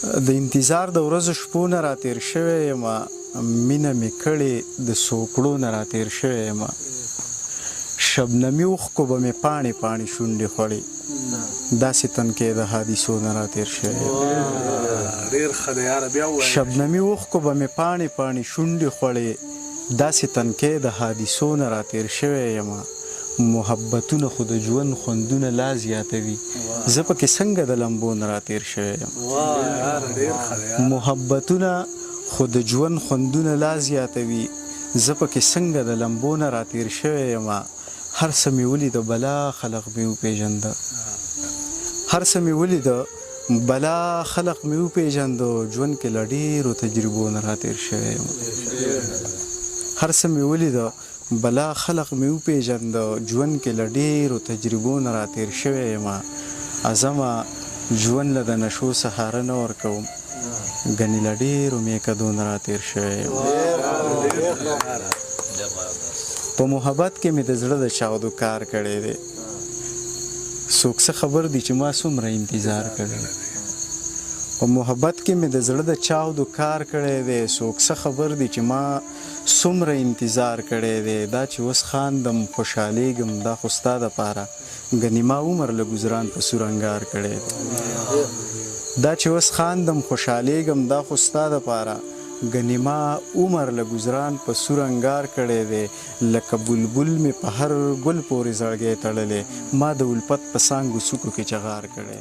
د انتظار د ورځو شپو نه راتېر شوی یمه مینه مې کړې د سوکړو نه راتېر شوی یمه شبنمي اوښکو به مې پاڼې پاڼې شونډې خوړې داسې تنکۍ د حادثو نه راتېر شوی یم شبنمي اوښکو به مې پاڼې پاڼې شونډې خوړې داسې تنکۍ د حادثو نه راتېر شوی یمه محبتونه خو د ژوند خوندونه لا زیاتوي زه پکې څنګه د لمبو نه راتېر شوی یم محبتونه خو د ژوند خوندونه لا زیاتوي زه پکې څنګه د لمبو نه راتېر شوی یم هر څه مې ولیده بلا خلق مې وپېژنده هر څه مې ولیده بلا خلق مې وپېژنده ژوند کې له ډېرو تجربو نه راتېر شوی یم هر څه مې ولیده بلا خلق مې وپېژنده ژوند کې له ډېرو تجربو نه راتېر شوی یم عظمه ژوند له د نشو سهاره نه ورکوم ګنې له ډېرو میکدو نه راتېر شوی یم په محبت کې مې د زړه د چاودو کار کړی دی څوک څه خبر دي چې ما څومره انتظار کړی په محبت کې مې د زړه د چاودو کار کړی دی څوک څه خبر دي چې ما څومره انتظار کړی دی دا چې اوس خاندم خوشحالېږم دا خو ستا دپاره ګنې ما عمر له ګزران په سور انګار کړی دی دا چې اوس خاندم خوشحالېږم دا خو ستا دپاره ګنې ما عمر له ګزران په سور انګار کړی دی لکه بلبل مې په هر ګل پورې زړګی تړلی ما د الفت په څانګو څوکو کې چغار کړی